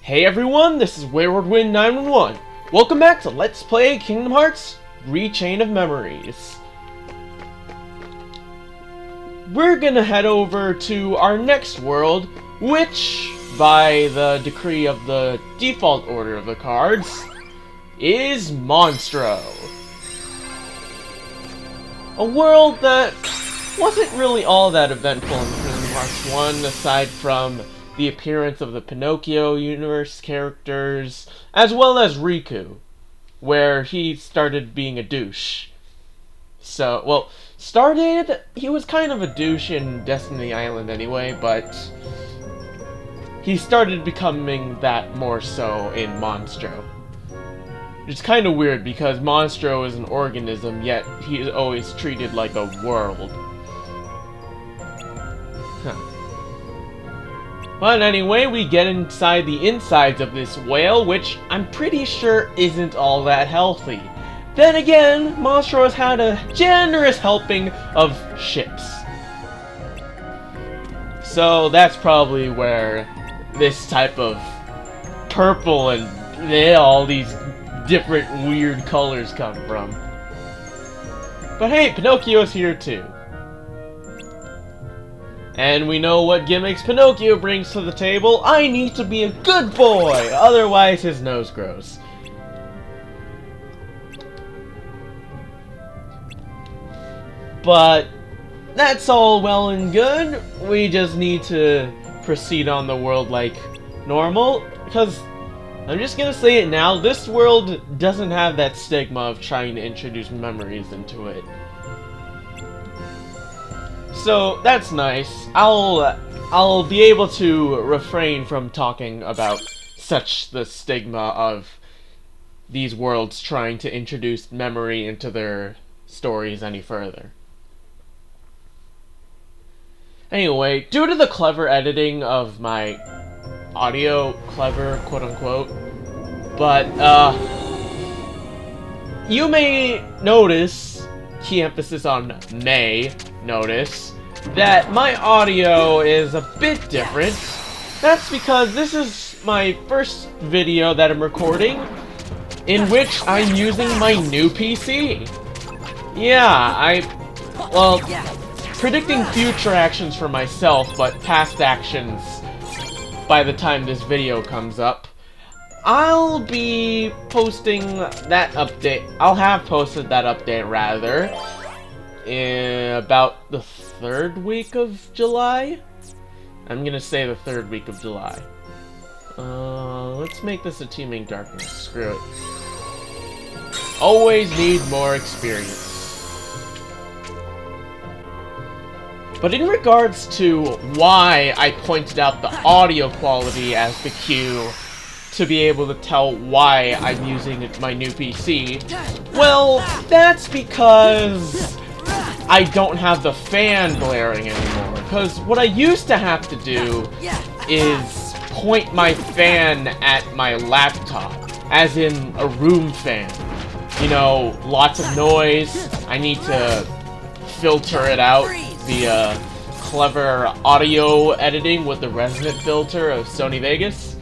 Hey everyone, this is Wayward Wind 911. Welcome back to Let's Play Kingdom Hearts Rechain of Memories. We're gonna head over to our next world, which, by the decree of the default order of the cards, is Montro. A world that wasn't really all that eventful in Kingdom Hearts 1, aside from the appearance of the Pinocchio universe characters, as well as Riku, where he started being a douche. So, well, he was kind of a douche in Destiny Island anyway, but he started becoming that more so in Montro. It's kind of weird because Montro is an organism, yet he is always treated like a world. But anyway, we get inside the insides of this whale, which I'm pretty sure isn't all that healthy. Then again, Montro has had a generous helping of ships. So that's probably where this type of purple and all these different weird colors come from. But hey, Pinocchio's here too. And we know what gimmicks Pinocchio brings to the table. I need to be a good boy, otherwise his nose grows. But that's all well and good. We just need to proceed on the world like normal, because I'm just gonna say it now, this world doesn't have that stigma of trying to introduce memories into it. So that's nice. I'll be able to refrain from talking about the stigma of these worlds trying to introduce memory into their stories any further. Anyway, due to the clever editing of my audio, clever, quote-unquote, but, you may notice, key emphasis on may notice, that my audio is a bit different. That's because this is my first video that I'm recording, in which I'm using my new PC. Yeah, well, predicting future actions for myself, but past actions by the time this video comes up. I'll be posting that update. I'll have posted that update, rather, in about the third week of July? I'm gonna say the third week of July. Let's make this a Teaming Darkness. Screw it. Always need more experience. But in regards to why I pointed out the audio quality as the cue to be able to tell why I'm using my new PC, well, that's because I don't have the fan blaring anymore. Because what I used to have to do is point my fan at my laptop, as in a room fan. You know, lots of noise, I need to filter it out via clever audio editing with the resonant filter of Sony Vegas.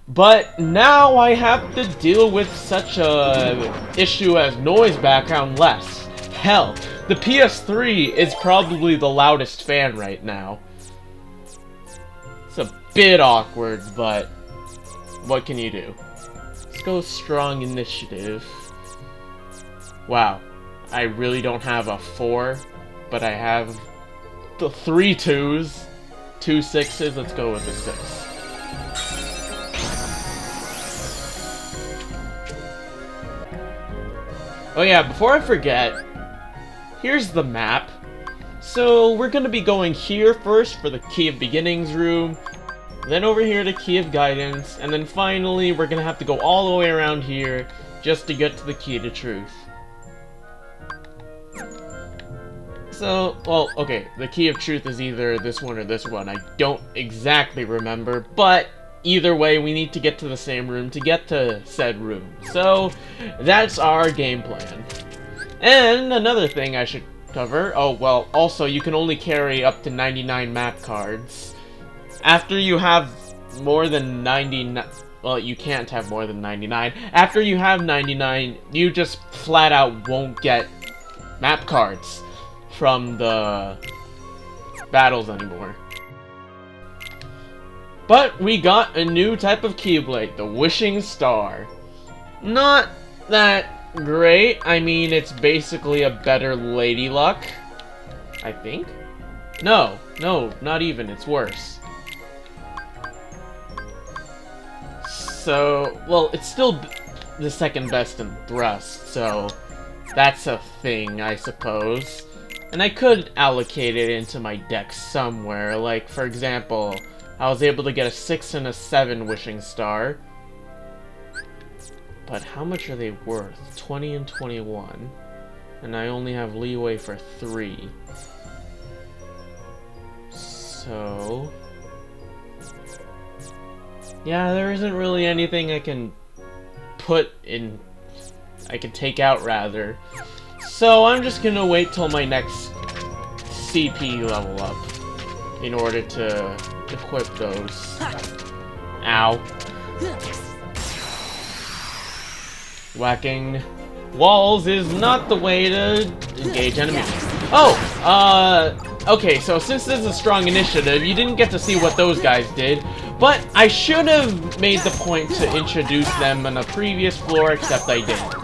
But now I have to deal with such a issue as noise background less. Hell, the PS3 is probably the loudest fan right now. It's a bit awkward, but what can you do? Let's go strong initiative. Wow, I really don't have a 4, but I have the 3 2s, 2 6s, let's go with the 6. Oh yeah, before I forget, here's the map. So we're gonna be going here first for the Key of Beginnings room, then over here to Key of Guidance, and then finally we're gonna have to go all the way around here just to get to the Key to Truth. So, well, okay, the Key of Truth is either this one or this one. I don't exactly remember, but either way, we need to get to the same room to get to said room. So, that's our game plan. And another thing I should cover, oh, well, also, you can only carry up to 99 map cards. After you have more than 99... Well, you can't have more than 99. After you have 99, you just flat out won't get map cards from the battles anymore. But we got a new type of Keyblade, the Wishing Star. Not that great. I mean, it's basically a better Lady Luck, I think. No, not even. It's worse. So, well, it's still the second best in Thrust, so that's a thing, I suppose. And I could allocate it into my deck somewhere. Like, for example, I was able to get a 6 and a 7 Wishing Star. But how much are they worth? 20 and 21. And I only have leeway for 3. So... yeah, there isn't really anything I can put in... I can take out, rather. So I'm just gonna wait till my next CP level up in order to equip those. Ow. Whacking walls is not the way to engage enemies. Oh! Okay, so since this is a strong initiative, you didn't get to see what those guys did, but I should have made the point to introduce them on a previous floor, except I didn't.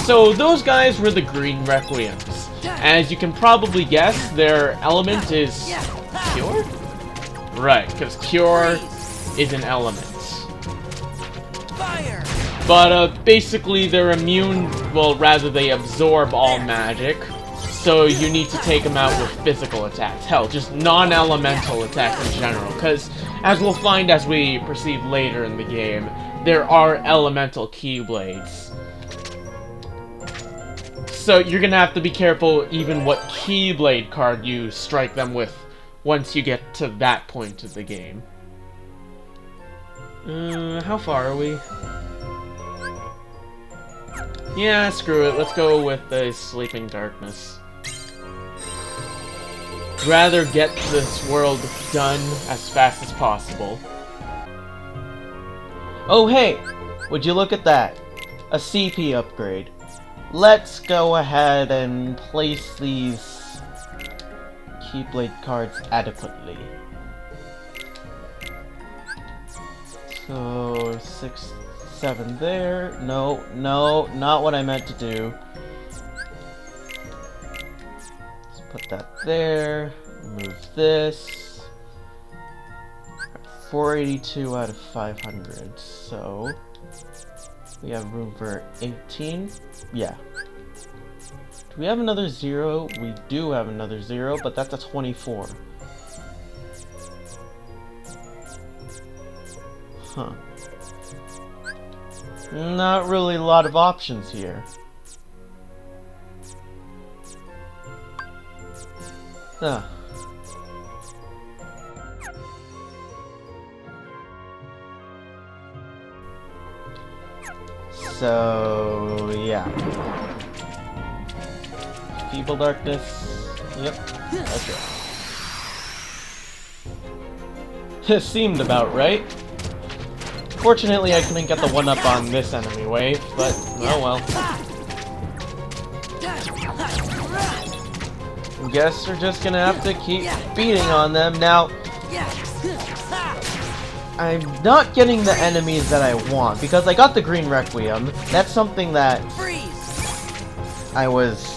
So those guys were the Green Requiems. As you can probably guess, their element is Cure? Right, because Cure is an element. Fire! But basically they're immune, well rather they absorb all magic. So you need to take them out with physical attacks. Hell, just non-elemental attacks in general. Because, as we'll find as we proceed later in the game, there are elemental Keyblades. So you're gonna have to be careful even what Keyblade card you strike them with once you get to that point of the game. How far are we? Yeah, screw it. Let's go with the Sleeping Darkness. Rather get this world done as fast as possible. Oh hey! Would you look at that? A CP upgrade. Let's go ahead and place these Keyblade cards adequately. So, 6, 7 there. No, not what I meant to do. Put that there, move this. 482 out of 500, so we have room for 18. Yeah. Do we have another 0? We do have another 0, but that's a 24. Huh. Not really a lot of options here. Huh. So, yeah. Feeble Darkness. Yep. Okay. It seemed about right. Fortunately, I couldn't get the 1-up on this enemy wave, but oh well. Guess we're just gonna have to keep beating on them. Now, I'm not getting the enemies that I want, because I got the Green Requiem. That's something that I was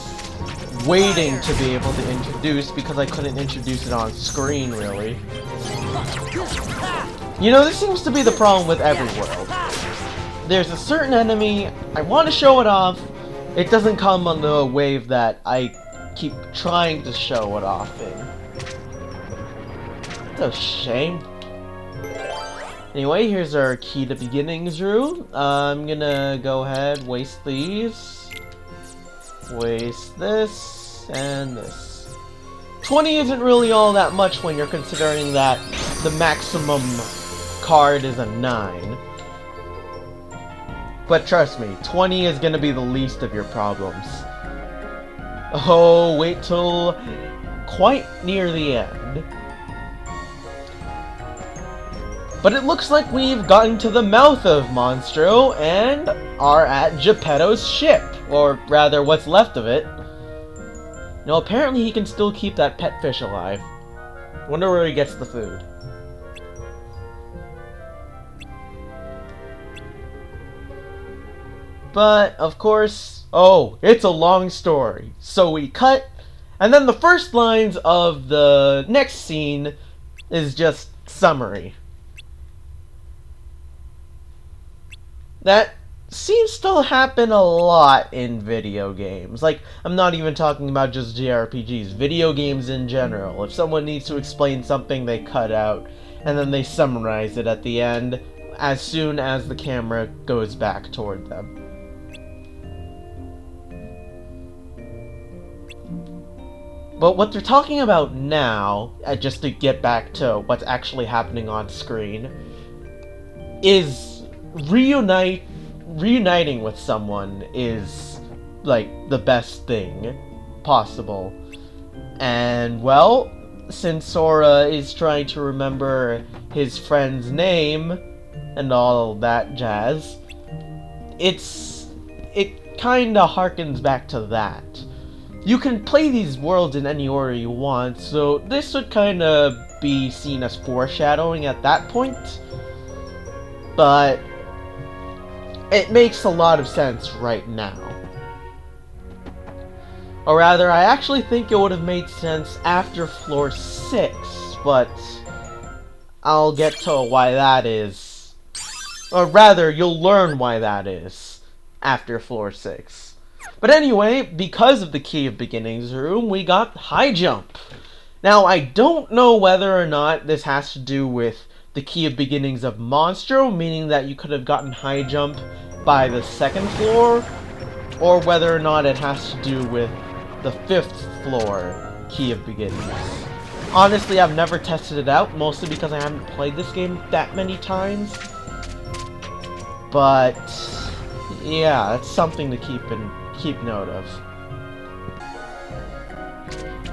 waiting to be able to introduce, because I couldn't introduce it on screen, really. You know, this seems to be the problem with every world. There's a certain enemy, I want to show it off, it doesn't come on the wave that I keep trying to show it off in. It's a shame. Anyway, here's our key to beginnings room. I'm gonna go ahead, waste these. Waste this, and this. 20 isn't really all that much when you're considering that the maximum card is a 9. But trust me, 20 is gonna be the least of your problems. Oh, wait till quite near the end. But it looks like we've gotten to the mouth of Montro and are at Geppetto's ship. Or rather, what's left of it. Now, apparently he can still keep that pet fish alive. Wonder where he gets the food. But, of course, oh, it's a long story. So we cut, and then the first lines of the next scene is just summary. That seems to happen a lot in video games. Like, I'm not even talking about just JRPGs, video games in general. If someone needs to explain something, they cut out, and then they summarize it at the end as soon as the camera goes back toward them. But what they're talking about now, just to get back to what's actually happening on screen, is reuniting with someone is, like, the best thing possible. And, well, since Sora is trying to remember his friend's name and all that jazz, it kinda harkens back to that. You can play these worlds in any order you want, so this would kinda be seen as foreshadowing at that point. But it makes a lot of sense right now. Or rather, I actually think it would have made sense after Floor 6, but I'll get to why that is. Or rather, you'll learn why that is after Floor 6. But anyway, because of the Key of Beginnings room, we got High Jump. Now, I don't know whether or not this has to do with the Key of Beginnings of Montro, meaning that you could have gotten High Jump by the 2nd floor, or whether or not it has to do with the 5th floor Key of Beginnings. Honestly, I've never tested it out, mostly because I haven't played this game that many times. But yeah, it's something to keep note of.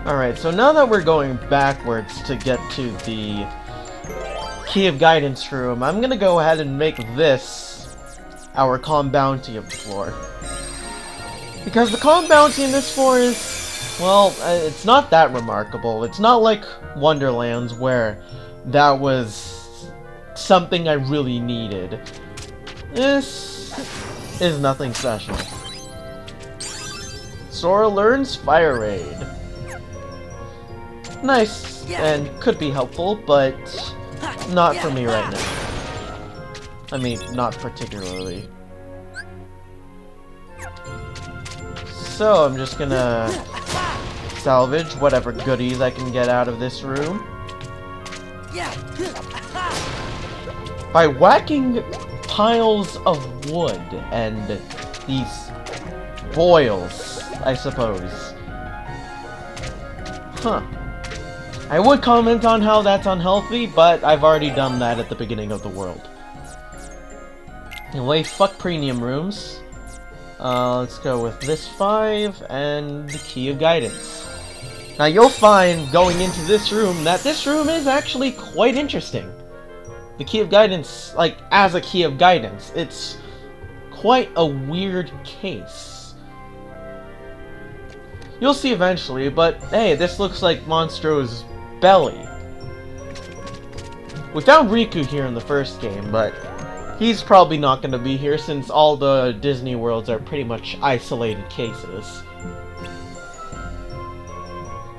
Alright, so now that we're going backwards to get to the Key of Guidance room, I'm gonna go ahead and make this our Calm Bounty of the floor. Because the Calm Bounty in this floor is, well, it's not that remarkable. It's not like Wonderlands where that was something I really needed. This is nothing special. Sora learns Fire Raid. Nice, and could be helpful, but not for me right now. I mean, not particularly. So, I'm just gonna salvage whatever goodies I can get out of this room. By whacking piles of wood and these boils, I suppose. Huh. I would comment on how that's unhealthy, but I've already done that at the beginning of the world. Anyway, fuck premium rooms. Let's go with this 5 and the Key of Guidance. Now you'll find, going into this room, that this room is actually quite interesting. The Key of Guidance, like, as a Key of Guidance, it's quite a weird case. You'll see eventually, but hey, this looks like Monstro's belly. We found Riku here in the first game, but he's probably not going to be here since all the Disney worlds are pretty much isolated cases.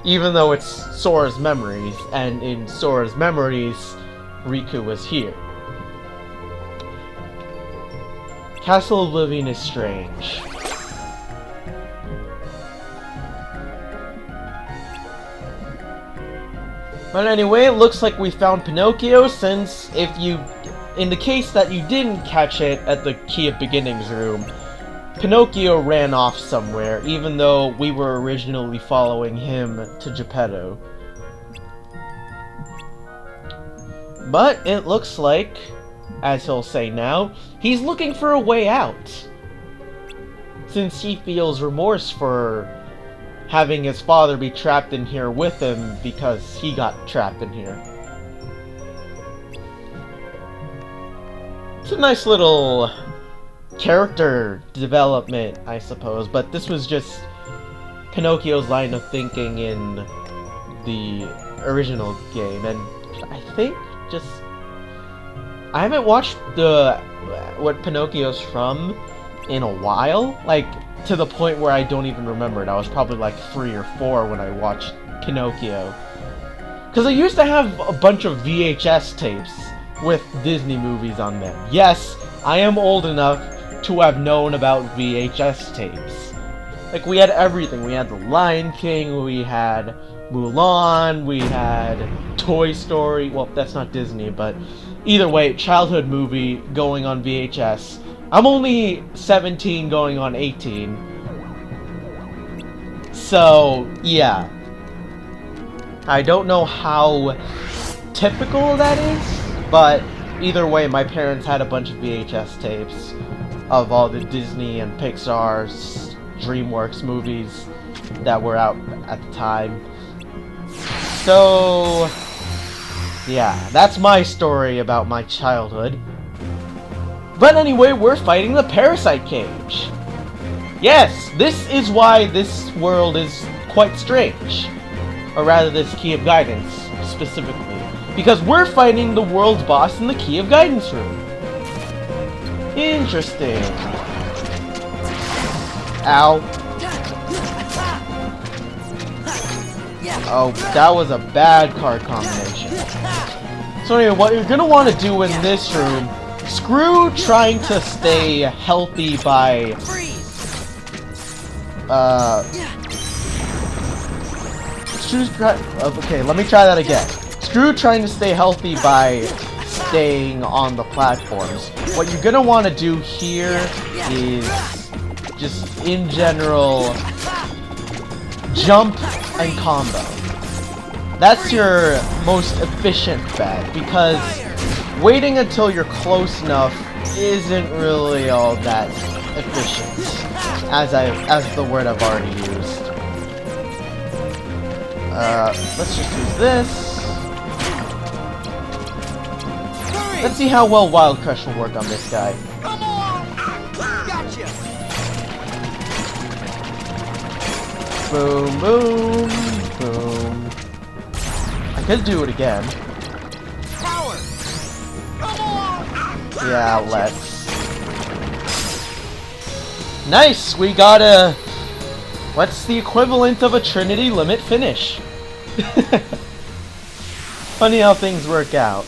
Even though it's Sora's memories, and in Sora's memories, Riku was here. Castle Oblivion is strange. But anyway, it looks like we found Pinocchio, since in the case that you didn't catch it at the Key of Beginnings room, Pinocchio ran off somewhere, even though we were originally following him to Geppetto. But it looks like, as he'll say now, he's looking for a way out, since he feels remorse for having his father be trapped in here with him because he got trapped in here. It's a nice little character development, I suppose, but this was just Pinocchio's line of thinking in the original game, and I think just I haven't watched what Pinocchio's from in a while, like to the point where I don't even remember it. I was probably like 3 or 4 when I watched Pinocchio, because I used to have a bunch of VHS tapes with Disney movies on them. Yes, I am old enough to have known about VHS tapes. Like, we had everything. We had The Lion King, we had Mulan, we had Toy Story. Well, that's not Disney, but either way, childhood movie going on VHS. I'm only 17 going on 18. So, yeah. I don't know how typical that is, but either way, my parents had a bunch of VHS tapes of all the Disney and Pixar's DreamWorks movies that were out at the time. So, yeah, that's my story about my childhood. But anyway, we're fighting the Parasite Cage. Yes, this is why this world is quite strange. Or rather, this Key of Guidance, specifically. Because we're fighting the world's boss in the Key of Guidance room. Interesting. Ow. Oh, that was a bad card combination. So anyway, what you're gonna want to do in this room, screw trying to stay healthy by... Okay, let me try that again. Screw trying to stay healthy by staying on the platforms. What you're gonna want to do here is just, in general, jump and combo. That's your most efficient bet, because waiting until you're close enough isn't really all that efficient, as the word I've already used. Let's just use this. Let's see how well Wild Crush will work on this guy. Come on! Gotcha! Boom, boom, boom. I could do it again. Power! Come on! Yeah, let's. Nice! We got a... What's the equivalent of a Trinity limit finish? Funny how things work out.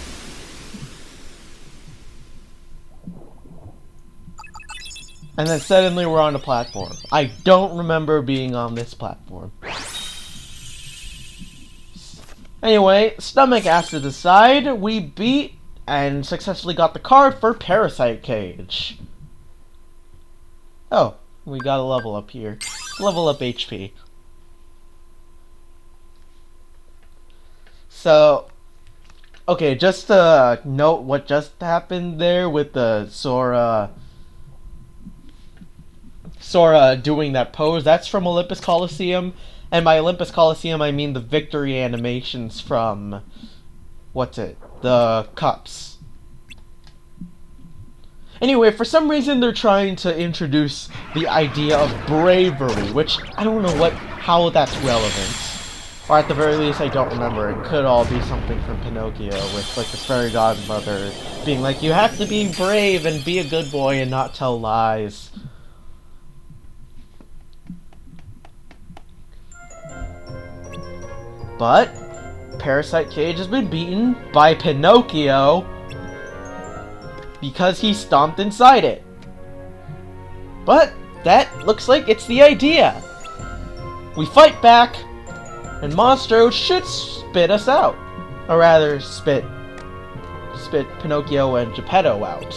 And then suddenly we're on a platform. I don't remember being on this platform. Anyway, Stomach Acid aside, we beat and successfully got the card for Parasite Cage. Oh, we got a level up here. Level up HP. So, okay, just to note what just happened there with the Sora doing that pose, that's from Olympus Coliseum. And by Olympus Coliseum, I mean the victory animations from, what's it, the Cups. Anyway, for some reason they're trying to introduce the idea of bravery, which I don't know how that's relevant. Or at the very least, I don't remember. It could all be something from Pinocchio with, like, the fairy godmother being like, you have to be brave and be a good boy and not tell lies. But Parasite Cage has been beaten by Pinocchio because he stomped inside it. But that looks like it's the idea. We fight back, and Montro should spit us out. Or rather, spit Pinocchio and Geppetto out.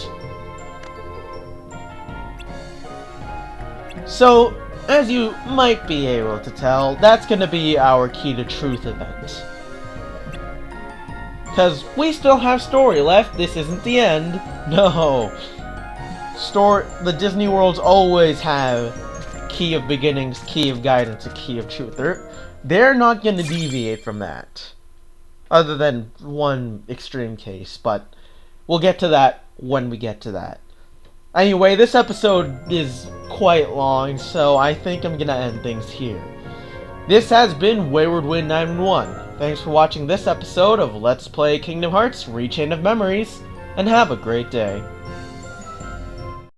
So, as you might be able to tell, that's gonna be our Key to Truth event. Because we still have story left, this isn't the end. No. The Disney Worlds always have Key of Beginnings, Key of Guidance, and Key of Truth. They're not gonna deviate from that. Other than one extreme case, but we'll get to that when we get to that. Anyway, this episode is quite long, so I think I'm gonna end things here. This has been Wayward Wind 911. Thanks for watching this episode of Let's Play Kingdom Hearts Rechain of Memories, and have a great day.